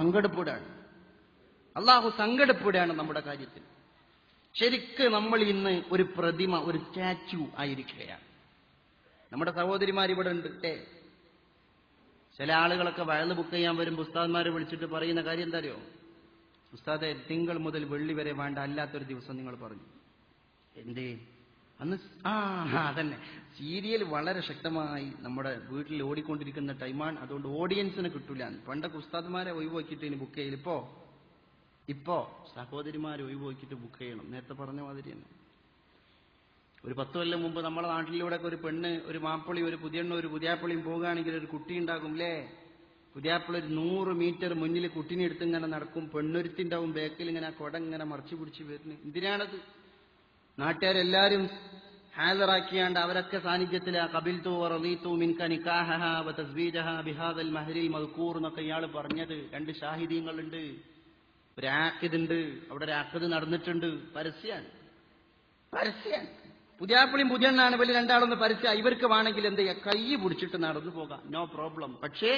സങ്കടപ്പെടുകയാണ്. അള്ളാഹു സങ്കടപ്പെടുകയാണ് നമ്മുടെ കാര്യത്തിൽ. ശരിക്ക് നമ്മൾ ഇന്ന് ഒരു പ്രതിമ, ഒരു സ്റ്റാച്യു ആയിരിക്കുകയാണ്. നമ്മുടെ സഹോദരിമാർ ഇവിടെ ഉണ്ട്. ചില ആളുകളൊക്കെ വയല് ബുക്ക് ചെയ്യാൻ വരുമ്പോൾ ഉസ്താദ്മാരെ വിളിച്ചിട്ട് പറയുന്ന കാര്യം എന്താ അറിയോ? ഉസ്താദെ, തിങ്കൾ മുതൽ വെള്ളി വരെ വേണ്ട അല്ലാത്തൊരു ദിവസം നിങ്ങൾ പറഞ്ഞു. എന്തേ? അന്ന് അതന്നെ, സീരിയൽ വളരെ ശക്തമായി നമ്മുടെ വീട്ടിൽ ഓടിക്കൊണ്ടിരിക്കുന്ന ടൈമാണ്. അതുകൊണ്ട് ഓഡിയൻസിന് കിട്ടൂല. പണ്ടൊക്കെ ഉസ്താദ്മാരെ ഒഴിവാക്കിയിട്ട് ഇനി ബുക്ക് ചെയ്യൽ. ഇപ്പോ സഹോദരിമാരെ ഒഴിവാക്കിയിട്ട് ബുക്ക് ചെയ്യണം. നേരത്തെ പറഞ്ഞ മാതിരി തന്നെ. ഒരു 10 കൊല്ലം മുമ്പ് നമ്മുടെ നാട്ടിലൂടെ ഒരു പെണ്ണ്, ഒരു മാപ്പിളി, ഒരു പുതിയെണ്ണ, ഒരു പുതിയാപ്പിളിയും പോകുകയാണെങ്കിൽ ഒരു കുട്ടി ഉണ്ടാകും അല്ലേ? പുതിയാപ്പിള ഒരു 100 മീറ്റർ മുന്നിൽ കുട്ടീനെ എടുത്ത് ഇങ്ങനെ നടക്കും. പെണ്ണൊരുത്തിണ്ടാവും ബാക്കിൽ ഇങ്ങനെ കൊട ഇങ്ങനെ മറിച്ചു പിടിച്ച് വരുന്നു. എന്തിനാണത്? നാട്ടുകാരെല്ലാരും ഹാജറാക്കിയാണ്ട് അവരൊക്കെ സാന്നിധ്യത്തിൽ ഖബിൽതു വറദീതു മിൻക നികാഹഹ വതസ്ബീജഹ ബിഹാദൽ മഹ്രിൽ മദ്കൂർ എന്നൊക്കെ ഇയാൾ പറഞ്ഞത്. 2 ഷാഹിദീങ്ങളുണ്ട്, ഒരു ആഖിദുണ്ട്. അവിടെ ഒരു ആഖിദ് നടന്നിട്ടുണ്ട്. പരസ്യാണ്. പുതിയാപ്പിളിയും പുതിയെണ്ണാണ് വലിയ രണ്ടാളൊന്ന് പരസ്യ. ഇവർക്ക് വേണമെങ്കിൽ എന്ത് ചെയ്യാം? കൈ പിടിച്ചിട്ട് നടന്നു പോകാം, നോ പ്രോബ്ലം. പക്ഷേ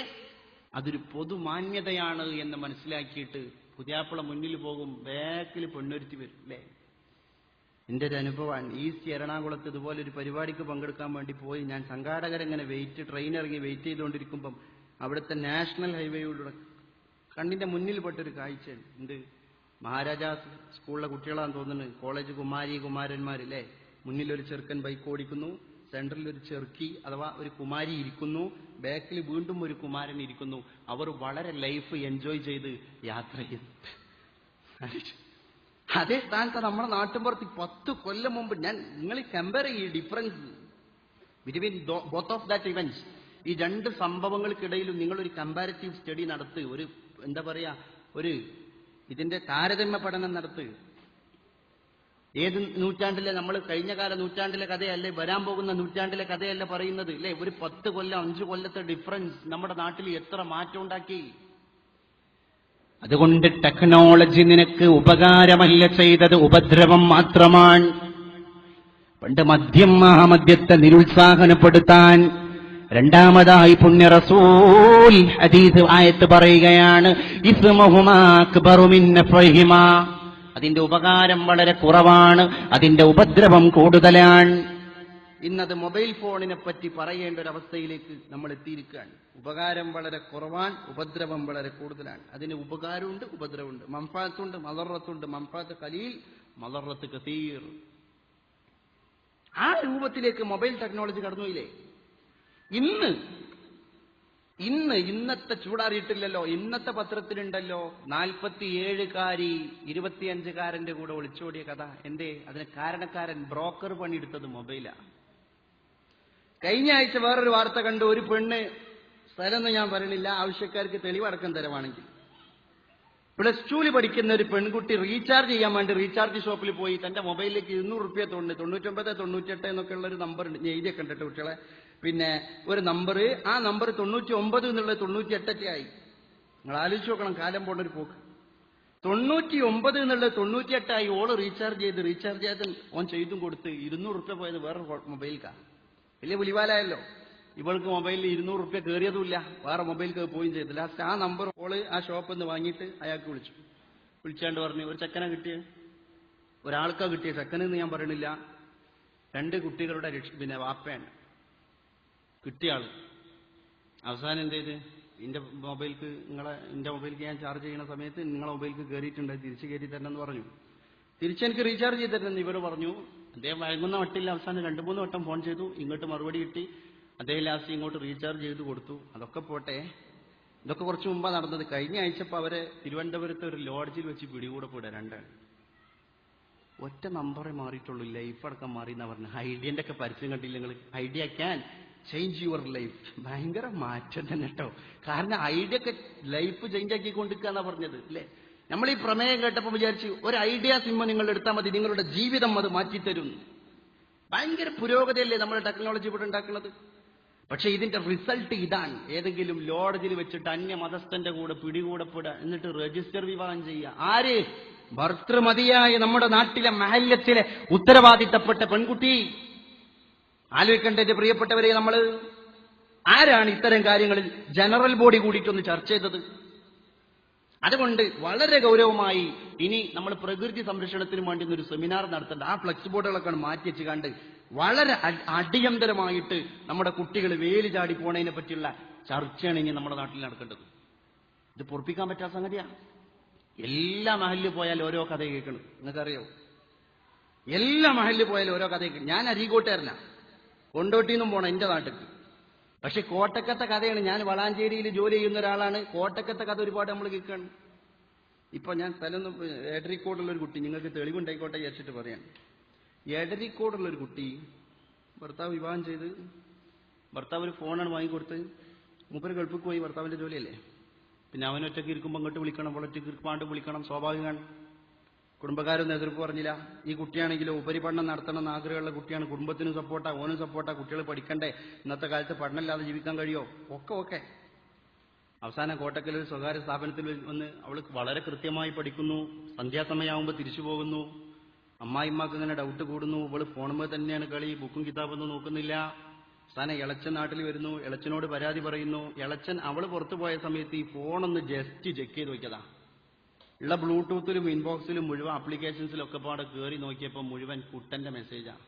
അതൊരു പൊതുമാന്യതയാണ് എന്ന് മനസ്സിലാക്കിയിട്ട് പുതിയാപ്പിള മുന്നിൽ പോകും, ബാക്കിൽ പെണ്ണൊരുത്തി വരും അല്ലേ? എന്റെ ഒരു അനുഭവമാണ്. ഈസ്റ്റ് എറണാകുളത്ത് ഇതുപോലെ ഒരു പരിപാടിക്ക് പങ്കെടുക്കാൻ വേണ്ടി പോയി. ഞാൻ സംഘാടകരെങ്ങനെ ട്രെയിൻ ഇറങ്ങി വെയിറ്റ് ചെയ്തുകൊണ്ടിരിക്കുമ്പം അവിടുത്തെ നാഷണൽ ഹൈവേയിലൂടെ കണ്ണിന്റെ മുന്നിൽ പെട്ടൊരു കാഴ്ച ഉണ്ട്. മഹാരാജാസ് സ്കൂളിലെ കുട്ടികളാന്ന് തോന്നുന്നു, കോളേജ് കുമാരന്മാരില്ലേ? മുന്നിലൊരു ചെറുക്കൻ ബൈക്ക് ഓടിക്കുന്നു, സെന്ററിൽ ഒരു ചെറുക്കി അഥവാ ഒരു കുമാരി ഇരിക്കുന്നു, ബാക്കിൽ വീണ്ടും ഒരു കുമാരൻ ഇരിക്കുന്നു. അവർ വളരെ ലൈഫ് എൻജോയ് ചെയ്ത് യാത്ര ചെയ്യുന്നു. അതേ സ്ഥാനത്ത് നമ്മുടെ നാട്ടിൻപുറത്ത് 10 കൊല്ലം മുമ്പ് നിങ്ങൾ കമ്പയർ ചെയ്യ difference between both of that events. ഈ 2 സംഭവങ്ങൾക്കിടയിലും നിങ്ങളൊരു കമ്പാരിറ്റീവ് സ്റ്റഡി നടത്ത്. ഒരു എന്താ പറയാ, ഇതിന്റെ താരതമ്യ പഠനം നടത്ത്. ഏത് നൂറ്റാണ്ടിലെ, നമ്മൾ കഴിഞ്ഞ കാല നൂറ്റാണ്ടിലെ കഥയല്ലേ, വരാൻ പോകുന്ന നൂറ്റാണ്ടിലെ കഥയല്ല പറയുന്നത് അല്ലേ? ഒരു 10 കൊല്ലം 5 കൊല്ലത്തെ ഡിഫറൻസ് നമ്മുടെ നാട്ടിൽ എത്ര മാറ്റം ഉണ്ടാക്കി. അതുകൊണ്ട് ടെക്നോളജി നിനക്ക് ഉപകാരമല്ല ചെയ്തത്, ഉപദ്രവം മാത്രമാണ്. പണ്ട് മഹാമദ്യത്തെ നിരുത്സാഹനപ്പെടുത്താൻ, രണ്ടാമതായി പുണ്യ റസൂൽ ഹദീസ് ആയത്ത് പറയുകയാണ്, ഇസ്മുഹുമാ അക്ബറു മിൻ നഫഹിമാ. അതിന്റെ ഉപകാരം വളരെ കുറവാണ്, അതിന്റെ ഉപദ്രവം കൂടുതലാണ്. ഇന്നത് മൊബൈൽ ഫോണിനെ പറ്റി പറയേണ്ട ഒരു അവസ്ഥയിലേക്ക് നമ്മൾ എത്തിയിരിക്കുകയാണ്. ഉപകാരം വളരെ കുറവാണ്, ഉപദ്രവം വളരെ കൂടുതലാണ്. അതിന് ഉപകാരമുണ്ട്, ഉപദ്രവമുണ്ട്, മൻഫഅത്തുണ്ട്, മദറത്തുണ്ട്. മൻഫഅത്ത് ഖലീൽ, മദറത്ത് കസീർ. ആ രൂപത്തിലേക്ക് മൊബൈൽ ടെക്നോളജി കടന്നുപോയില്ലേ? ഇന്നത്തെ ചൂടാറിയിട്ടില്ലല്ലോ. ഇന്നത്തെ പത്രത്തിലുണ്ടല്ലോ 47കാരി 25കാരന്റെ കൂടെ ഒളിച്ചോടിയ കഥ. എന്തേ? അതിന് കാരണക്കാരൻ ബ്രോക്കർ പണിയെടുത്തത് മൊബൈലാണ്. കഴിഞ്ഞ ആഴ്ച വേറൊരു വാർത്ത കണ്ടു. ഒരു പെണ്ണ്, സ്ഥലമൊന്നും ഞാൻ പറയണില്ല, ആവശ്യക്കാർക്ക് തെളിവടക്കം തരവാണെങ്കിൽ, +2 പഠിക്കുന്ന ഒരു പെൺകുട്ടി റീചാർജ് ചെയ്യാൻ വേണ്ടി റീചാർജ് ഷോപ്പിൽ പോയി തന്റെ മൊബൈലിലേക്ക് 200 രൂപ 99 98 എന്നൊക്കെ ഉള്ള ഒരു നമ്പർ ഉണ്ട്. ഞാൻ എഴുതിയൊക്കെ കണ്ടിട്ട് കുട്ടികളെ. പിന്നെ ഒരു നമ്പർ, ആ നമ്പർ 99 എന്നുള്ളത് 98 ആയി. നിങ്ങൾ ആലോചിച്ച് നോക്കണം, കാലം പോണ ഒരു പോക്ക്. 99 എന്നുള്ളത് 98 ആയി. ഓള് റീചാർജ് ചെയ്ത് ഓൻ ചെയ്തും കൊടുത്ത് 200 രൂപ പോയത് വേറെ മൊബൈൽക്കാ. വലിയ പുലിവാലായല്ലോ. ഇവൾക്ക് മൊബൈലിൽ 200 രൂപ കയറിയതുമില്ല, വേറെ മൊബൈലിൽ പോവുകയും ചെയ്തു. ലാസ്റ്റ് ആ നമ്പർ ഓള് ആ ഷോപ്പിൽ നിന്ന് വാങ്ങിയിട്ട് അയാൾക്ക് വിളിച്ചാണ്ട് പറഞ്ഞു, ഒരു ചെക്കനെ കിട്ടിയ, ഒരാൾക്കാ കിട്ടിയ, ചെക്കനെന്ന് ഞാൻ പറയണില്ല, 2 കുട്ടികളുടെ വാപ്പയാണ് കിട്ടിയ ആള്. അവസാനം എന്ത് ചെയ്ത്, എന്റെ മൊബൈലിക്ക് ഞാൻ ചാർജ് ചെയ്യുന്ന സമയത്ത് നിങ്ങളെ മൊബൈലിക്ക് കയറിയിട്ടുണ്ട്, തിരിച്ചു കയറി തരണമെന്ന് പറഞ്ഞു. തിരിച്ചെനിക്ക് റീചാർജ് ചെയ്ത് തരുന്നെന്ന് ഇവർ പറഞ്ഞു. അദ്ദേഹം വഴങ്ങുന്ന വട്ടില്ല. അവസാനം 2-3 വട്ടം ഫോൺ ചെയ്തു, ഇങ്ങോട്ട് മറുപടി കിട്ടി. അദ്ദേഹം ലാസ്റ്റ് ഇങ്ങോട്ട് റീചാർജ് ചെയ്ത് കൊടുത്തു. അതൊക്കെ പോട്ടെ, ഇതൊക്കെ കുറച്ച് മുമ്പാണ് നടന്നത്. കഴിഞ്ഞ ആഴ്ചപ്പോൾ അവരെ തിരുവനന്തപുരത്ത് ഒരു ലോഡ്ജിൽ വെച്ച് പിടികൂടപ്പെടുക 2 ഒറ്റ നമ്പറേ മാറിയിട്ടുള്ളൂ, ലൈഫ് അടക്കം മാറി എന്നാ പറഞ്ഞു. ഐഡിയന്റെ ഒക്കെ പരസ്യം കണ്ടില്ല നിങ്ങൾ? Idea can change your life. ഭയങ്കര മാറ്റം തന്നെ കേട്ടോ. കാരണം ഐഡിയ ഒക്കെ ലൈഫ് ചേഞ്ച് ആക്കിക്കൊണ്ടിരിക്കുകയെന്നാ പറഞ്ഞത് അല്ലേ? നമ്മൾ ഈ പ്രമേയം കേട്ടപ്പോൾ വിചാരിച്ചു, ഒരു ഐഡിയ സിമ്മ നിങ്ങൾ എടുത്താൽ മതി, നിങ്ങളുടെ ജീവിതം അത് മാറ്റിത്തരും. ഭയങ്കര പുരോഗതിയല്ലേ നമ്മുടെ ടെക്നോളജി ഇവിടെ ഉണ്ടാക്കുന്നത്. പക്ഷെ ഇതിന്റെ റിസൾട്ട് ഇതാണ്. ഏതെങ്കിലും ലോഡ്ജിൽ വെച്ചിട്ട് അന്യമതസ്ഥന്റെ കൂടെ പിടികൂടപ്പെടുക, എന്നിട്ട് രജിസ്റ്റർ വിവാഹം ചെയ്യുക. ആര്? ഭർത്തൃമതിയായ നമ്മുടെ നാട്ടിലെ മഹല്ലത്തിലെ ഉത്തരവാദിത്തപ്പെട്ട പെൺകുട്ടി. ആലോചിക്കേണ്ട പ്രിയപ്പെട്ടവരെ, നമ്മൾ ആരാണ് ഇത്തരം കാര്യങ്ങളിൽ ജനറൽ ബോഡി കൂടിയിട്ടൊന്ന് ചർച്ച ചെയ്തത്? അതുകൊണ്ട് വളരെ ഗൗരവമായി ഇനി നമ്മൾ പ്രകൃതി സംരക്ഷണത്തിന് വേണ്ടി ഒരു സെമിനാർ നടത്തേണ്ട. ആ ഫ്ലെക്സ് ബോർഡുകളൊക്കെ മാറ്റി വെച്ച് കണ്ട് വളരെ അടിയന്തരമായിട്ട് നമ്മുടെ കുട്ടികൾ വേലി ചാടി പോണതിനെ പറ്റിയുള്ള ചർച്ചയാണ് ഇനി നമ്മുടെ നാട്ടിൽ നടക്കേണ്ടത്. ഇത് പൊറപ്പിക്കാൻ പറ്റാത്ത സംഗതിയാണ്. എല്ലാ മഹലിൽ പോയാലും ഓരോ കഥ കേൾക്കണം. നിങ്ങൾക്കറിയോ, എല്ലാ മഹലിൽ പോയാലും ഓരോ കഥ കേൾക്കണം. ഞാൻ അരീക്കോട്ടുകാരനാ, കൊണ്ടോട്ടിന്നും പോണം എന്റെ നാട്ടിൽ. പക്ഷെ കോട്ടക്കത്തെ കഥയാണ്. ഞാൻ വളാഞ്ചേരിയിൽ ജോലി ചെയ്യുന്ന ഒരാളാണ്. കോട്ടക്കത്തെ കഥ ഒരുപാട് നമ്മൾ കേൾക്കുകയാണ്. ഇപ്പൊ ഞാൻ സ്ഥലം എടരിക്കോടുള്ള ഒരു കുട്ടി, നിങ്ങൾക്ക് തെളിവുണ്ടായിക്കോട്ടെ വിചാരിച്ചിട്ട് പറയാം. എടരിക്കോടുള്ള ഒരു കുട്ടി ഭർത്താവ് വിവാഹം ചെയ്ത്, ഭർത്താവ് ഒരു ഫോണാണ് വാങ്ങിക്കൊടുത്ത്, മൂപ്പര് ഗൾഫിൽ പോയി. ഭർത്താവിന്റെ ജോലിയല്ലേ. പിന്നെ അവനൊറ്റയ്ക്ക് ഇരിക്കുമ്പോൾ അങ്ങോട്ട് വിളിക്കണം, അവളൊറ്റയ്ക്ക് ഇരിക്കുമ്പോൾ വിളിക്കണം, സ്വാഭാവികമാണ്. കുടുംബക്കാരൊന്നും എതിർപ്പ് പറഞ്ഞില്ല. ഈ കുട്ടിയാണെങ്കിലോ ഉപരിപഠനം നടത്തണം എന്ന് ആഗ്രഹമുള്ള കുട്ടിയാണ്. കുടുംബത്തിനും സപ്പോർട്ടാ, ഓനും സപ്പോർട്ടാ. കുട്ടികൾ പഠിക്കണ്ടേ, ഇന്നത്തെ കാലത്ത് പഠനമില്ലാതെ ജീവിക്കാൻ കഴിയോ? ഒക്കെ. അവസാനം കോട്ടക്കൽ ഒരു സ്വകാര്യ സ്ഥാപനത്തിൽ വന്ന് അവൾ വളരെ കൃത്യമായി പഠിക്കുന്നു. സന്ധ്യാസമയമാകുമ്പോൾ തിരിച്ചു പോകുന്നു. അമ്മായിമ്മക്ക് ഇങ്ങനെ ഡൗട്ട് കൂടുന്നു. ഇവള് ഫോണുമ്പോൾ തന്നെയാണ് കളി, ബുക്കും കിതാബൊന്നും നോക്കുന്നില്ല. അവസാനം ഇളച്ചൻ നാട്ടിൽ വരുന്നു. ഇളച്ചനോട് പരാതി പറയുന്നു. ഇളച്ചൻ അവള് പുറത്തു പോയ സമയത്ത് ഈ ഫോണൊന്ന് ജസ്റ്റ് ചെക്ക് ചെയ്ത് നോക്കിയതാ. ഉള്ള ബ്ലൂടൂത്തിലും ഇൻബോക്സിലും മുഴുവൻ ആപ്ലിക്കേഷൻസിലും ഒക്കെ പാടെ കയറി നോക്കിയപ്പോൾ മുഴുവൻ കുട്ടന്റെ മെസ്സേജാണ്.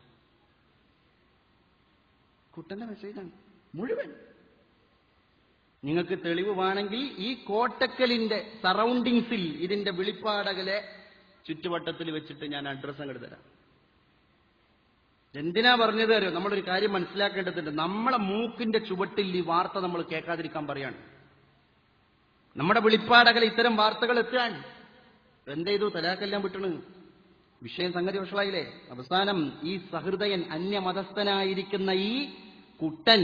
കുട്ടന്റെ മെസ്സേജാണ് മുഴുവൻ. നിങ്ങൾക്ക് തെളിവ് വേണമെങ്കിൽ ഈ കോട്ടക്കലിന്റെ സറൗണ്ടിങ്സിൽ ഇതിന്റെ വെളിപ്പാടകലെ ചുറ്റുവട്ടത്തിൽ വെച്ചിട്ട് ഞാൻ അഡ്രസ് അങ്ങോട്ട് തരാം. എന്തിനാ പറഞ്ഞത് തരോ? നമ്മളൊരു കാര്യം മനസ്സിലാക്കേണ്ടതുണ്ട്. നമ്മളെ മൂക്കിന്റെ ചുവട്ടിൽ ഈ വാർത്ത നമ്മൾ കേൾക്കാതിരിക്കാൻ പറയാണ്. നമ്മുടെ വെളിപ്പാടകലെ ഇത്തരം വാർത്തകൾ എത്താൻ എന്ത് ചെയ്തു? തലാക്കെല്ലാം വിട്ടണ്. വിഷയം സംഗതി വഷളായില്ലേ? അവസാനം ഈ സഹൃദയൻ അന്യമതസ്ഥനായിരിക്കുന്ന ഈ കുട്ടൻ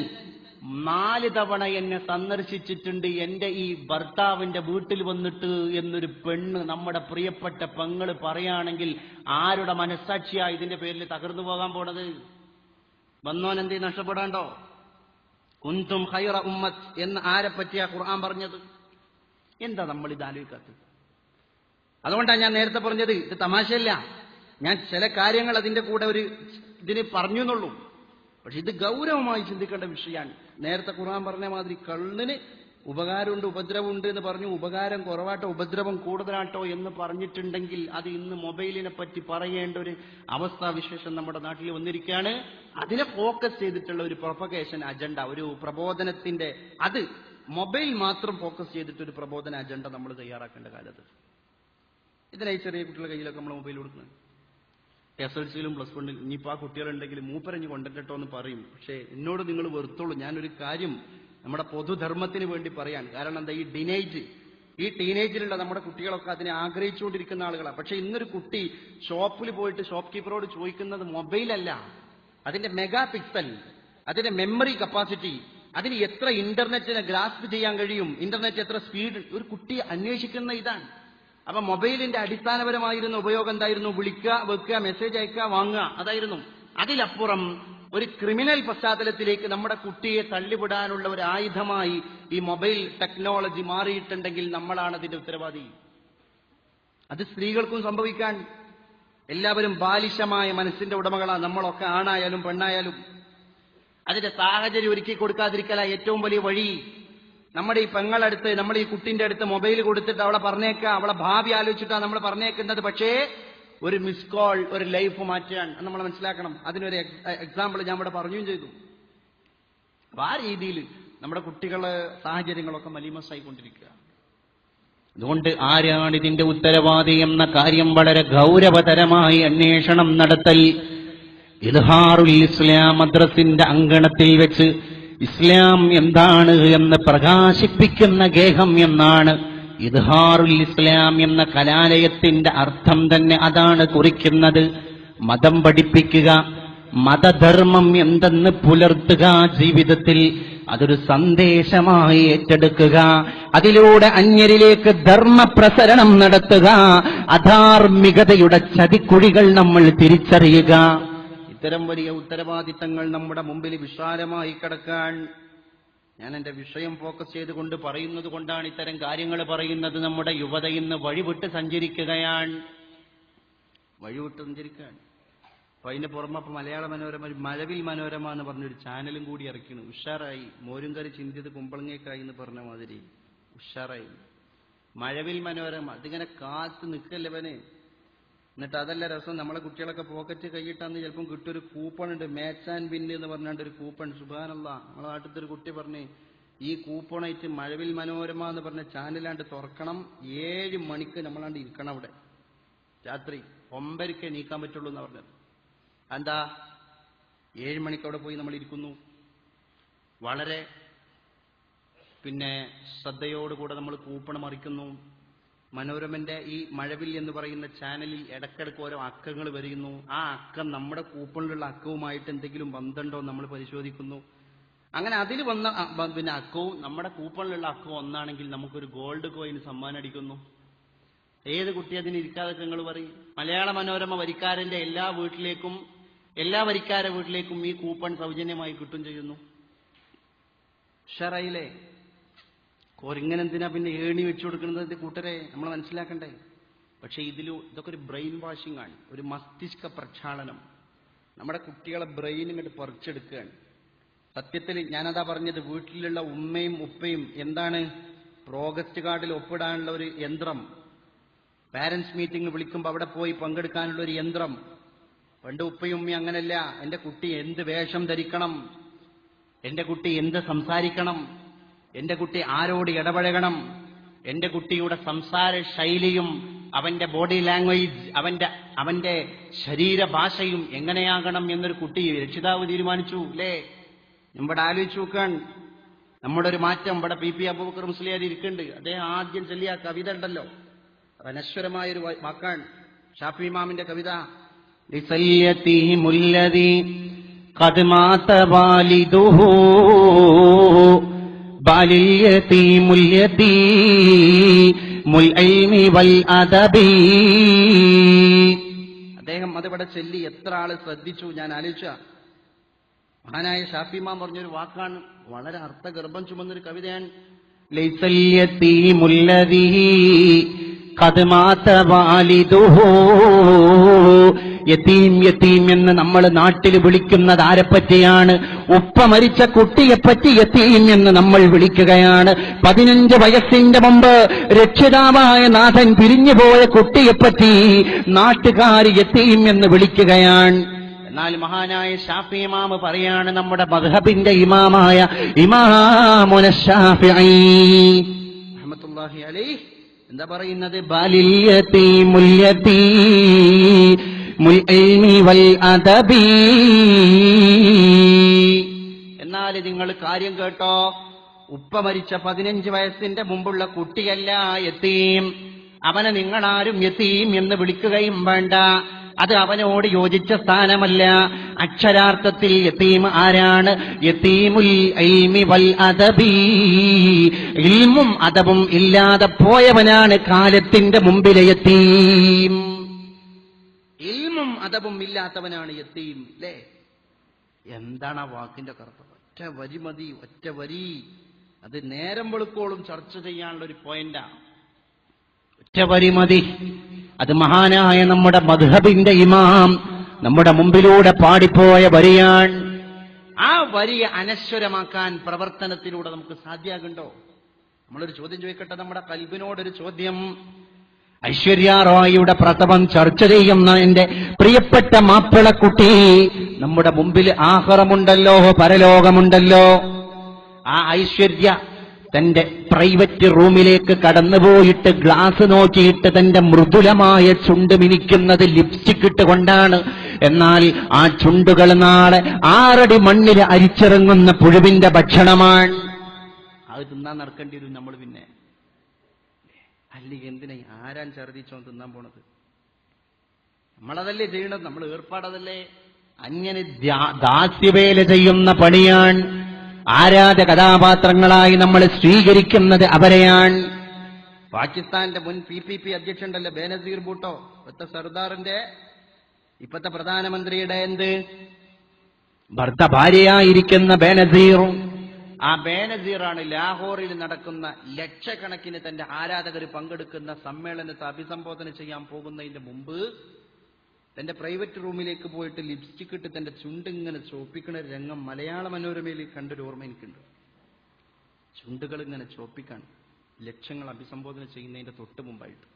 4 തവണ എന്നെ സന്ദർശിച്ചിട്ടുണ്ട്. എന്റെ ഈ ഭർത്താവിന്റെ വീട്ടിൽ വന്നിട്ട് എന്നൊരു പെണ്ണ്, നമ്മുടെ പ്രിയപ്പെട്ട പെങ്ങള് പറയുകയാണെങ്കിൽ ആരുടെ മനസ്സാക്ഷിയാ ഇതിന്റെ പേരിൽ തകർന്നു പോകാൻ പോണത്? വന്നോൻ എന്തേ നഷ്ടപ്പെടാണ്ടോ? കുന്തും ഖൈറ ഉമ്മത്ത് എന്ന് ആരെ പറ്റിയാ ഖുർആൻ പറഞ്ഞത്? എന്താ നമ്മൾ ഇത് ആലോചിക്കാത്തത്? അതുകൊണ്ടാണ് ഞാൻ നേരത്തെ പറഞ്ഞത്, ഇത് തമാശയല്ല. ഞാൻ ചില കാര്യങ്ങൾ അതിന്റെ കൂടെ ഒരു ഇതിന് പറഞ്ഞു എന്നുള്ളൂ. പക്ഷെ ഇത് ഗൗരവമായി ചിന്തിക്കേണ്ട വിഷയമാണ്. നേരത്തെ ഖുർആൻ പറഞ്ഞ മാതിരി കള്ളിന് ഉപകാരമുണ്ട് ഉപദ്രവമുണ്ട് എന്ന് പറഞ്ഞു. ഉപകാരം കുറവാട്ടോ ഉപദ്രവം കൂടുതലാട്ടോ എന്ന് പറഞ്ഞിട്ടുണ്ടെങ്കിൽ അത് ഇന്ന് മൊബൈലിനെ പറ്റി പറയേണ്ട ഒരു അവസ്ഥാവിശേഷം നമ്മുടെ നാട്ടിൽ വന്നിരിക്കുകയാണ്. അതിനെ ഫോക്കസ് ചെയ്തിട്ടുള്ള ഒരു പ്രൊപ്പഗേഷൻ അജണ്ട, ഒരു പ്രബോധനത്തിന്റെ, അത് മൊബൈൽ മാത്രം ഫോക്കസ് ചെയ്തിട്ടൊരു പ്രബോധന അജണ്ട നമ്മൾ തയ്യാറാക്കേണ്ട കാലത്ത്. ഇതിനായി ചെറിയ കുട്ടികളുടെ കയ്യിലൊക്കെ നമ്മൾ മൊബൈൽ കൊടുക്കുന്നത്. SLCയിലും +1 ഇനിയിപ്പോൾ ആ കുട്ടികളുണ്ടെങ്കിൽ മൂപ്പരഞ്ഞ് കൊണ്ടിട്ടോ എന്ന് പറയും. പക്ഷേ എന്നോട് നിങ്ങൾ വെറുത്തോളൂ. ഞാനൊരു കാര്യം നമ്മുടെ പൊതുധർമ്മത്തിന് വേണ്ടി പറയാൻ. കാരണം എന്താ, ഈ ടീനേജിലുള്ള നമ്മുടെ കുട്ടികളൊക്കെ അതിനെ ആഗ്രഹിച്ചുകൊണ്ടിരിക്കുന്ന ആളുകളാണ്. പക്ഷെ ഇന്നൊരു കുട്ടി ഷോപ്പിൽ പോയിട്ട് ഷോപ്പ് കീപ്പറോട് ചോദിക്കുന്നത് മൊബൈലല്ല, അതിന്റെ മെഗാ പിക്സൽ, അതിന്റെ മെമ്മറി കപ്പാസിറ്റി, അതിന് എത്ര ഇന്റർനെറ്റിനെ ഗ്രാസ്പ് ചെയ്യാൻ കഴിയും, ഇന്റർനെറ്റ് എത്ര സ്പീഡ്, ഒരു കുട്ടി അന്വേഷിക്കുന്ന ഇതാണ്. അപ്പൊ മൊബൈലിന്റെ അടിസ്ഥാനപരമായിരുന്ന ഉപയോഗം എന്തായിരുന്നു? വിളിക്കുക, വെക്കുക, മെസ്സേജ് അയക്കുക, വാങ്ങുക, അതായിരുന്നു. അതിലപ്പുറം ഒരു ക്രിമിനൽ പശ്ചാത്തലത്തിലേക്ക് നമ്മുടെ കുട്ടിയെ തള്ളിവിടാനുള്ള ഒരു ആയുധമായി ഈ മൊബൈൽ ടെക്നോളജി മാറിയിട്ടുണ്ടെങ്കിൽ നമ്മളാണ് അതിന്റെ ഉത്തരവാദി. അത് സ്ത്രീകൾക്കും സംഭവിക്കാൻ. എല്ലാവരും ബാലിശമായ മനസ്സിന്റെ ഉടമകളാണ്. നമ്മളൊക്കെ ആണായാലും പെണ്ണായാലും. അതിന്റെ സാഹചര്യം ഒരുക്കി കൊടുക്കാതിരിക്കല ഏറ്റവും വലിയ വഴി. നമ്മുടെ ഈ പെങ്ങളടുത്ത്, നമ്മുടെ ഈ കുട്ടിന്റെ അടുത്ത് മൊബൈൽ കൊടുത്തിട്ട് അവളെ പറഞ്ഞേക്കുക, അവളെ ഭാവി ആലോചിച്ചിട്ടാണ് നമ്മൾ പറഞ്ഞേക്കുന്നത്. പക്ഷേ ഒരു മിസ് കോൾ ഒരു ലൈഫ് മാറ്റാൻ നമ്മൾ മനസ്സിലാക്കണം. അതിനൊരു എക്സാമ്പിൾ ഞാൻ ഇവിടെ പറയുകയും ചെയ്തു. അപ്പൊ ആ രീതിയിൽ നമ്മുടെ കുട്ടികളെ സാഹചര്യങ്ങളൊക്കെ മലീമസായിക്കൊണ്ടിരിക്കുക. അതുകൊണ്ട് ആരാണ് ഇതിന്റെ ഉത്തരവാദി എന്ന കാര്യം വളരെ ഗൗരവതരമായി അന്വേഷണം നടത്തൽ. ഇദ്ഹാറുൽ ഇസ്ലാം മദ്രസിന്റെ അങ്കണത്തിൽ വെച്ച് ഇസ്ലാം എന്താണ് എന്ന് പ്രകാശിപ്പിക്കുന്ന ഗേഹം എന്നാണ്. ഇദ്ഹാറുൽ ഇസ്ലാം എന്ന കലാലയത്തിന്റെ അർത്ഥം തന്നെ അതാണ് കുറിക്കുന്നത്. മതം പഠിപ്പിക്കുക, മതധർമ്മം എന്തെന്ന് പുലർത്തുക, ജീവിതത്തിൽ അതൊരു സന്ദേശമായി ഏറ്റെടുക്കുക, അതിലൂടെ അന്യരിലേക്ക് ധർമ്മപ്രസരണം നടത്തുക, അധാർമികതയുടെ ചതിക്കുഴികൾ നമ്മൾ തിരിച്ചറിയുക. ഇത്തരം വലിയ ഉത്തരവാദിത്തങ്ങൾ നമ്മുടെ മുമ്പിൽ വിശാലമായി കിടക്കാൻ. ഞാൻ എന്റെ വിഷയം ഫോക്കസ് ചെയ്തുകൊണ്ട് പറയുന്നത് കൊണ്ടാണ് ഇത്തരം കാര്യങ്ങൾ പറയുന്നത്. നമ്മുടെ യുവത ഇന്ന് വഴിവിട്ട് സഞ്ചരിക്കുകയാണ്. അപ്പൊ അതിന്റെ പുറമെ മലയാള മനോരമ മഴവിൽ മനോരമ എന്ന് പറഞ്ഞൊരു ചാനലും കൂടി ഇറക്കിയാണ്. ഉഷാറായി. മോരും കറി ചിന്തിയത് കുമ്പളങ്ങേക്കായി എന്ന് പറഞ്ഞ മാതിരി ഉഷാറായി. മഴവിൽ മനോരമ അതിങ്ങനെ കാത്ത് നിൽക്കല്ലേ ഇവന്. എന്നിട്ട് അതല്ല രസം, നമ്മളെ കുട്ടികളൊക്കെ പോക്കറ്റ് കൈയിട്ടാന്ന് ചിലപ്പം കിട്ടിയൊരു കൂപ്പൺ ഉണ്ട്, മാച്ച് ആൻഡ് വിൻ എന്ന് പറഞ്ഞാണ്ട് ഒരു കൂപ്പൺ. സുബ്ഹാനല്ലാഹ്, നമ്മളെ നാട്ടിലത്തെ ഒരു കുട്ടി പറഞ്ഞ് ഈ കൂപ്പണായിട്ട് മഴവിൽ മനോരമ എന്ന് പറഞ്ഞ ചാനലാണ്ട് തുറക്കണം, 7 മണിക്ക് നമ്മളാണ്ട് ഇരിക്കണം അവിടെ, രാത്രി 9:00 എണീക്കാൻ പറ്റുള്ളൂ എന്നാ പറഞ്ഞത്. എന്താ 7 മണിക്ക് അവിടെ പോയി നമ്മൾ ഇരിക്കുന്നു. വളരെ ശ്രദ്ധയോടുകൂടെ നമ്മൾ കൂപ്പൺ മറിക്കുന്നു. മനോരമന്റെ ഈ മഴവിൽ എന്ന് പറയുന്ന ചാനലിൽ ഇടക്കിടക്ക് ഓരോ അക്കങ്ങൾ വരുന്നു. ആ അക്കം നമ്മുടെ കൂപ്പണിലുള്ള അക്കവുമായിട്ട് എന്തെങ്കിലും ബന്ധമുണ്ടോ നമ്മൾ പരിശോധിക്കുന്നു. അങ്ങനെ അതിൽ വന്ന അക്കവും നമ്മുടെ കൂപ്പണിലുള്ള അക്കവും ഒന്നാണെങ്കിൽ നമുക്കൊരു ഗോൾഡ് കോയിൻ സമ്മാനം അടിക്കുന്നു. ഏത് കുട്ടി അതിന് ഇരിക്കാതെ നിങ്ങൾ പറയും? മലയാള മനോരമ വരിക്കാരന്റെ എല്ലാ വരിക്കാരെ വീട്ടിലേക്കും ഈ കൂപ്പൺ സൗജന്യമായി കിട്ടും ചെയ്യുന്നു. ഷറയിലെ കോരിങ്ങനെന്തിനാ പിന്നെ ഏണി വെച്ചു കൊടുക്കുന്നത് കൂട്ടരെ, നമ്മൾ മനസ്സിലാക്കണ്ടേ. പക്ഷെ ഇതൊക്കെ ഒരു ബ്രെയിൻ വാഷിംഗ് ആണ്, ഒരു മസ്തിഷ്ക പ്രക്ഷാളനം. നമ്മുടെ കുട്ടികളെ ബ്രെയിൻ ഇങ്ങോട്ട് പറിച്ചെടുക്കുകയാണ്. സത്യത്തിൽ ഞാനതാ പറഞ്ഞത്, വീട്ടിലുള്ള ഉമ്മയും ഉപ്പയും എന്താണ് പ്രോഗ്രസ് കാർഡിൽ ഒപ്പിടാനുള്ള ഒരു യന്ത്രം, പാരന്റ്സ് മീറ്റിംഗ് വിളിക്കുമ്പോൾ അവിടെ പോയി പങ്കെടുക്കാനുള്ള ഒരു യന്ത്രം. പണ്ട് ഉപ്പയും ഉമ്മയും അങ്ങനല്ല. എന്റെ കുട്ടി എന്ത് വേഷം ധരിക്കണം, എന്റെ കുട്ടി എന്ത് സംസാരിക്കണം, എന്റെ കുട്ടി ആരോട് ഇടപഴകണം, എന്റെ കുട്ടിയുടെ സംസാര ശൈലിയും അവന്റെ ബോഡി ലാംഗ്വേജ് അവന്റെ ശരീരഭാഷയും എങ്ങനെയാകണം എന്നൊരു കുട്ടി രക്ഷിതാവ് തീരുമാനിച്ചു അല്ലേ? ഇവിടെ ആലോചിച്ചു നോക്കാൻ. നമ്മുടെ ഒരു മാറ്റം ഇവിടെ പി അബൂബക്കർ മുസ്ലിയാർ ഇരിക്കുന്നുണ്ട്. അദ്ദേഹം ആദ്യം ചൊല്ലിയ കവിത ഉണ്ടല്ലോ, അനശ്വരമായൊരു വാക്കാണ് ഷാഫി ഇമാമിന്റെ കവിത. അദ്ദേഹം അതിവിടെ ചൊല്ലി എത്ര ആള് ശ്രദ്ധിച്ചു ഞാൻ ആലോചിച്ച. മഹാനായ ഷാഫി ഇമാം പറഞ്ഞൊരു വാക്കാണ്, വളരെ അർത്ഥഗർഭം ചുമന്നൊരു കവിതയാണ്. യതീം യതീം എന്ന് നമ്മൾ നാട്ടിൽ വിളിക്കുന്നത് ആരെപ്പറ്റിയാണ്? ഉപ്പ മരിച്ച കുട്ടിയെപ്പറ്റി യതീം എന്ന് നമ്മൾ വിളിക്കുകയാണ്. 15 വയസ്സിന്റെ മുമ്പ് രക്ഷിതാവായ നാഥൻ പിരിഞ്ഞുപോയ കുട്ടിയെപ്പറ്റി നാട്ടുകാർ യതീം എന്ന് വിളിക്കുകയാണ്. എന്നാൽ മഹാനായ ഷാഫി ഇമാം പറയാണ്, നമ്മുടെ മദ്ഹബിന്റെ ഇമാമായ ഇമാമുന ശാഫിഈ റഹ്മത്തുള്ളാഹി അലൈഹി എന്താ പറയുന്നത്? ബാലിൽ യതീമുൽ യതീമുൽ ഇൽമി വൽ അദബി. എന്നാൽ നിങ്ങൾ കാര്യം കേട്ടോ, ഉപ്പ മരിച്ച 15 വയസ്സിന്റെ മുമ്പുള്ള കുട്ടിയല്ല യതീം. അവനെ നിങ്ങളാരും യതീം എന്ന് വിളിക്കുകയും വേണ്ട. അത് അവനോട് യോജിച്ച സ്ഥാനമല്ല. അക്ഷരാർത്ഥത്തിൽ യതീം ആരാണ്? യതീമുൽ ഇൽമി വൽ അദബി. ഇൽമും അദബും ഇല്ലാതെ പോയവനാണ് കാലത്തിന്റെ മുമ്പിലെ യതീം. ഇൽമും അദബും ഇല്ലാത്തവനാണ് യതീം അല്ലേ? എന്താണ് ആ വാക്കിന്റെ കറുത്ത? ഒറ്റ വരി മതി, ഒറ്റ വരി. അത് നേരം വെളുക്കോളും ചർച്ച ചെയ്യാനുള്ള ഒരു പോയിന്റാ. ഒറ്റ വരി മതി. അത് മഹാനായ നമ്മുടെ മദ്ഹബിന്റെ ഇമാം നമ്മുടെ മുമ്പിലൂടെ പാടിപ്പോയ വരിയാണ്. ആ വരിയെ അനശ്വരമാക്കാൻ പ്രവർത്തനത്തിലൂടെ നമുക്ക് സാധ്യമാകുണ്ടോ? നമ്മളൊരു ചോദ്യം ചോദിക്കട്ടെ, നമ്മുടെ കൽബിനോടൊരു ചോദ്യം. ഐശ്വര്യ റോയിയുടെ പ്രസവം ചർച്ച ചെയ്യുന്ന എന്റെ പ്രിയപ്പെട്ട മാപ്പിളക്കുട്ടി, നമ്മുടെ മുമ്പിൽ ആഖിറമുണ്ടല്ലോ, പരലോകമുണ്ടല്ലോ. ആ ഐശ്വര്യ തന്റെ പ്രൈവറ്റ് റൂമിലേക്ക് കടന്നുപോയിട്ട് ഗ്ലാസ് നോക്കിയിട്ട് തന്റെ മൃദുലമായ ചുണ്ട് മിനിക്കുന്നത് ലിപ്സ്റ്റിക് ഇട്ടുകൊണ്ടാണ്. എന്നാൽ ആ ചുണ്ടുകൾ നാളെ 6 അടി മണ്ണിൽ അരിച്ചിറങ്ങുന്ന പുഴുവിന്റെ ഭക്ഷണമാണ്. അത് തിന്നാൻ നടക്കേണ്ടി വരും നമ്മൾ. പിന്നെ അല്ലെങ്കിൽ എന്തിനാ ആരാൻ ഛർദിച്ചോ തിന്നാൻ പോണത്? നമ്മളതല്ലേ ചെയ്യണത്, നമ്മൾ ഏർപ്പാടതല്ലേ. അങ്ങനെ ദാസ്യവേല ചെയ്യുന്ന പണിയാണ്. ആരാധ കഥാപാത്രങ്ങളായി നമ്മൾ സ്വീകരിക്കുന്നത് അവരെയാണ്. പാകിസ്ഥാന്റെ മുൻ PPP അധ്യക്ഷണ്ടല്ലോ ബേനസീർ ഭൂട്ടോ, ഇപ്പത്തെ സർദാറിന്റെ ഇപ്പത്തെ പ്രധാനമന്ത്രിയുടെ ഭാര്യയായിരിക്കുന്ന ബേനസീർ. ആ ബേനസീറാണ് ലാഹോറിൽ നടക്കുന്ന ലക്ഷക്കണക്കിന് തന്റെ ആരാധകർ പങ്കെടുക്കുന്ന സമ്മേളനത്തെ അഭിസംബോധന ചെയ്യാൻ പോകുന്നതിന്റെ മുമ്പ് തന്റെ പ്രൈവറ്റ് റൂമിലേക്ക് പോയിട്ട് ലിപ്സ്റ്റിക് ഇട്ട് തന്റെ ചുണ്ടിങ്ങനെ ചോപ്പിക്കണ രംഗം മലയാള മനോരമയിൽ കണ്ടൊരു ഓർമ്മ എനിക്കുണ്ട്. ചുണ്ടുകൾ ഇങ്ങനെ ചോപ്പിക്കാണ്. ലക്ഷങ്ങൾ അഭിസംബോധന ചെയ്യുന്നതിന്റെ തൊട്ട് മുമ്പായിട്ട്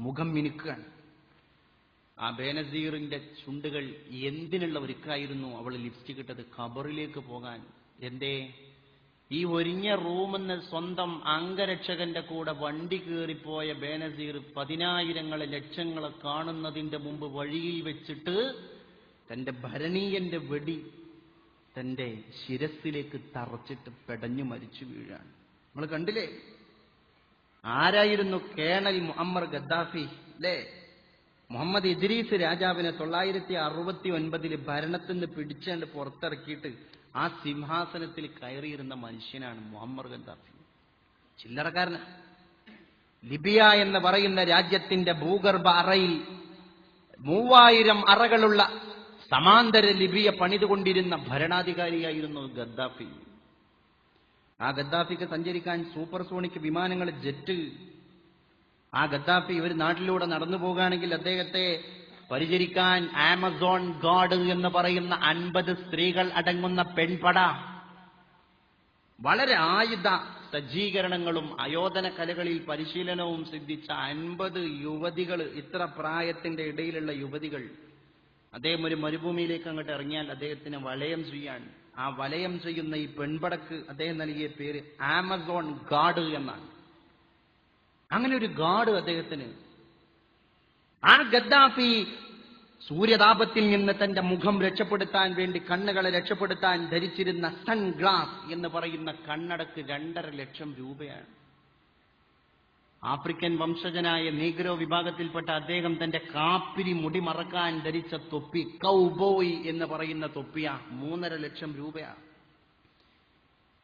മുഖം മിനുക്കുകയാണ്. ആ ബേനസീറിന്റെ ചുണ്ടുകൾ എന്തിനുള്ള ഒരുക്കായിരുന്നു അവൾ ലിപ്സ്റ്റിക് ഇട്ടത്? ഖബറിലേക്ക് പോകാൻ. എന്തേ? ഈ ഒരിഞ്ഞ റൂമെന്ന് സ്വന്തം അംഗരക്ഷകന്റെ കൂടെ വണ്ടി കയറിപ്പോയ ബേനസീർ 10,000 ലക്ഷങ്ങളെ കാണുന്നതിന്റെ മുമ്പ് വഴിയിൽ വെച്ചിട്ട് തന്റെ ഭരണീയന്റെ വെടി തന്റെ ശിരസിലേക്ക് തറച്ചിട്ട് പെടഞ്ഞു മരിച്ചു വീഴാണ്. നമ്മൾ കണ്ടില്ലേ? ആരായിരുന്നു കേണൽ മുഅമ്മർ ഗദ്ദാഫി? അല്ലേ? മുഹമ്മദ് ഇദ്രീസ് രാജാവിനെ 969 ഭരണത്തിൽ നിന്ന് പിടിച്ചുകൊണ്ട് പുറത്തിറക്കിയിട്ട് ആ സിംഹാസനത്തിൽ കയറിയിരുന്ന മനുഷ്യനാണ് മുഅമ്മർ ഗദ്ദാഫി. ചില്ലറക്കാരന്. ലിബിയ എന്ന് പറയുന്ന രാജ്യത്തിന്റെ ഭൂഗർഭ അറയിൽ 3000 അറകളുള്ള സമാന്തര ലിബിയ പണിതുകൊണ്ടിരുന്ന ഭരണാധികാരിയായിരുന്നു ഗദ്ദാഫി. ആ ഗദ്ദാഫിക്ക് സഞ്ചരിക്കാൻ സൂപ്പർസോണിക് വിമാനങ്ങൾ, ജെറ്റ്. ആ ഗദ്ദാഫി ഒരു നാട്ടിലൂടെ നടന്നു പോകുകയാണെങ്കിൽ അദ്ദേഹത്തെ പരിചരിക്കാൻ ആമസോൺ ഗാർഡ് എന്ന് പറയുന്ന 50 സ്ത്രീകൾ അടങ്ങുന്ന പെൺപട, വളരെ ആയുധ സജ്ജീകരണങ്ങളും ആയോധന കലകളിൽ പരിശീലനവും സിദ്ധിച്ച 50 യുവതികൾ, ഇത്ര പ്രായത്തിന്റെ ഇടയിലുള്ള യുവതികൾ. അദ്ദേഹം ഒരു മരുഭൂമിയിലേക്ക് അങ്ങോട്ട് ഇറങ്ങിയാൽ അദ്ദേഹത്തിന് വലയം ചെയ്യാൻ, ആ വലയം ചെയ്യുന്ന ഈ പെൺപടക്ക് അദ്ദേഹം നൽകിയ പേര് ആമസോൺ ഗാർഡ് എന്നാണ്. അങ്ങനെ ഒരു ഗാർഡ് അദ്ദേഹത്തിന്. ആ ഗദ്ദാഫി സൂര്യതാപത്തിൽ നിന്ന് തന്റെ മുഖം രക്ഷപ്പെടുത്താൻ വേണ്ടി, കണ്ണുകളെ രക്ഷപ്പെടുത്താൻ ധരിച്ചിരുന്ന സൺഗ്ലാസ് എന്ന് പറയുന്ന കണ്ണടക്ക് 2.5 ലക്ഷം രൂപയാണ്. ആഫ്രിക്കൻ വംശജനായ നീഗ്രോ വിഭാഗത്തിൽപ്പെട്ട അദ്ദേഹം തന്റെ കാപ്പിരി മുടി മറക്കാൻ ധരിച്ച തൊപ്പി, കൗബോയ് എന്ന് പറയുന്ന തൊപ്പിയാ, 3.5 ലക്ഷം രൂപയാ.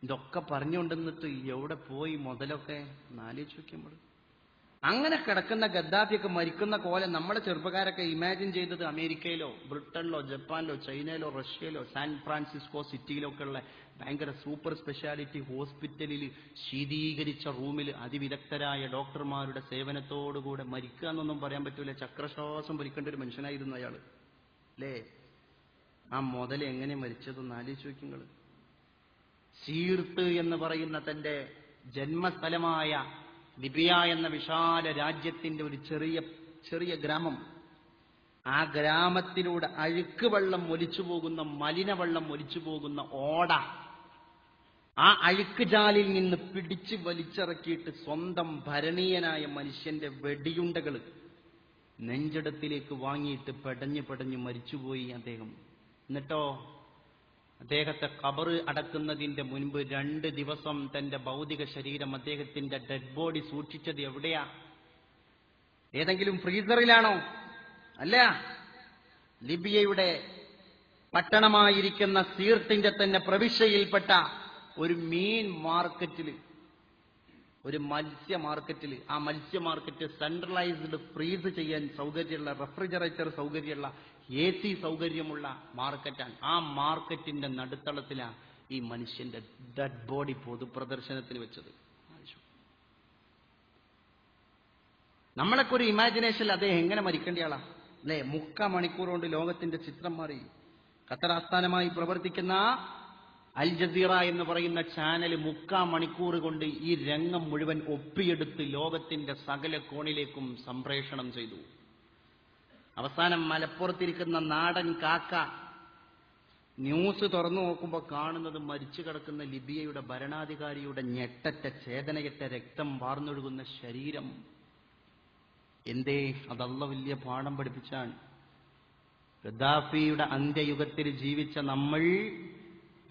ഇതൊക്കെ പറഞ്ഞുകൊണ്ടിരുന്നിട്ട് എവിടെ പോയി മുതലൊക്കെ ആലോചിച്ച് നോക്കുമ്പോൾ. അങ്ങനെ കിടക്കുന്ന ഗദ്ദാഫിയൊക്കെ മരിക്കുന്ന കോലം നമ്മളെ ചെറുപ്പക്കാരൊക്കെ ഇമാജിൻ ചെയ്തത് അമേരിക്കയിലോ ബ്രിട്ടനിലോ ജപ്പാനിലോ ചൈനയിലോ റഷ്യയിലോ സാൻ ഫ്രാൻസിസ്കോ സിറ്റിയിലോ ഒക്കെ ഉള്ള ഭയങ്കര സൂപ്പർ സ്പെഷ്യാലിറ്റി ഹോസ്പിറ്റലിൽ ശീതീകരിച്ച റൂമിൽ അതിവിദഗ്ധരായ ഡോക്ടർമാരുടെ സേവനത്തോടുകൂടെ മരിക്കുക എന്നൊന്നും പറയാൻ പറ്റൂല. ചക്രശ്വാസം ഭരിക്കേണ്ട ഒരു മനുഷ്യനായിരുന്നു അയാൾ, അല്ലേ? ആ മുതൽ എങ്ങനെ മരിച്ചതെന്ന് ആലോചിച്ച് നോക്കിങ്ങൾ. സീർത്ത് എന്ന് പറയുന്ന തന്റെ ജന്മസ്ഥലമായ ലിബിയ എന്ന വിശാല രാജ്യത്തിന്റെ ഒരു ചെറിയ ഗ്രാമം. ആ ഗ്രാമത്തിലൂടെ അഴുക്ക് വെള്ളം ഒലിച്ചു പോകുന്ന, മലിനവെള്ളം ഒലിച്ചു പോകുന്ന ഓട, ആ അഴുക്ക് ജാലിൽ നിന്ന് പിടിച്ച് വലിച്ചിറക്കിയിട്ട് സ്വന്തം ഭരണീയനായ മനുഷ്യന്റെ വെടിയുണ്ടകൾ നെഞ്ചടത്തിലേക്ക് വാങ്ങിയിട്ട് പെടഞ്ഞു മരിച്ചുപോയി അദ്ദേഹം. എന്നിട്ടോ അദ്ദേഹത്തെ ഖബർ അടക്കുന്നതിന്റെ മുൻപ് 2 ദിവസം തന്റെ ഭൗതിക ശരീരം, അദ്ദേഹത്തിന്റെ ഡെഡ് ബോഡി സൂക്ഷിച്ചത് എവിടെയാ? ഏതെങ്കിലും ഫ്രീസറിലാണോ? അല്ല, ലിബിയയുടെ പട്ടണമായിരിക്കുന്ന സീർത്തിന്റെ തന്നെ പ്രവിശ്യയിൽപ്പെട്ട ഒരു മീൻ മാർക്കറ്റിൽ, ഒരു മത്സ്യ മാർക്കറ്റിൽ. ആ മത്സ്യ മാർക്കറ്റ് സെൻട്രലൈസ്ഡ് ഫ്രീസ് ചെയ്യാൻ സൗകര്യമുള്ള, റെഫ്രിജറേറ്റർ സൗകര്യമുള്ള, AC സൗകര്യമുള്ള മാർക്കറ്റാണ്. ആ മാർക്കറ്റിന്റെ നടുത്തളത്തിലാണ് ഈ മനുഷ്യന്റെ ഡെഡ് ബോഡി പൊതുപ്രദർശനത്തിന് വെച്ചത്. നമ്മളൊക്കെ ഒരു ഇമാജിനേഷനിൽ അദ്ദേഹം എങ്ങനെ മരിക്കേണ്ട ആളാ, അല്ലെ? 3/4 മണിക്കൂർ കൊണ്ട് ലോകത്തിന്റെ ചിത്രം മാറി. ഖത്തർ ആസ്ഥാനമായി പ്രവർത്തിക്കുന്ന അൽ ജസീറ എന്ന് പറയുന്ന ചാനൽ 3/4 മണിക്കൂർ കൊണ്ട് ഈ രംഗം മുഴുവൻ ഒപ്പിയെടുത്ത് ലോകത്തിന്റെ സകല കോണിലേക്കും സംപ്രേഷണം ചെയ്തു. അവസാനം മലപ്പുറത്തിരിക്കുന്ന നാടൻ കാക്ക ന്യൂസ് തുറന്നു നോക്കുമ്പോൾ കാണുന്നത് മരിച്ചു കിടക്കുന്ന ലിബിയയുടെ ഭരണാധികാരിയുടെ ഞെട്ടറ്റ ചേതനയറ്റ രക്തം വാർന്നൊഴുകുന്ന ശരീരം. എന്തേ? അതല്ല വലിയ പാഠം പഠിപ്പിച്ചാണ്. ഗദ്ദാഫിയുടെ അന്ത്യയുഗത്തിൽ ജീവിച്ച നമ്മൾ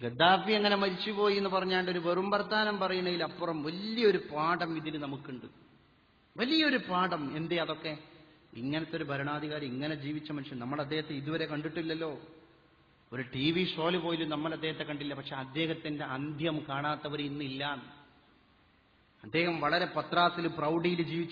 ഗദ്ദാഫി അങ്ങനെ മരിച്ചുപോയി എന്ന് പറഞ്ഞാണ്ട് ഒരു വെറും വർത്താനം പറയുന്നതിലപ്പുറം വലിയൊരു പാഠം ഇതിന് നമുക്കുണ്ട്, വലിയൊരു പാഠം. എന്തേ അതൊക്കെ? ഇങ്ങനത്തെ ഒരു ഭരണാധികാരി, ഇങ്ങനെ ജീവിച്ച മനുഷ്യൻ നമ്മൾ അദ്ദേഹത്തെ ഇതുവരെ കണ്ടിട്ടില്ലല്ലോ. ഒരു TV ഷോയിൽ പോലും നമ്മൾ അദ്ദേഹത്തെ കണ്ടില്ല. പക്ഷെ അദ്ദേഹത്തിന്റെ അന്ത്യം കാണാത്തവർ ഇന്നില്ല. അദ്ദേഹം വളരെ പത്രാസിൽ പ്രൗഢിയിൽ ജീവിച്ച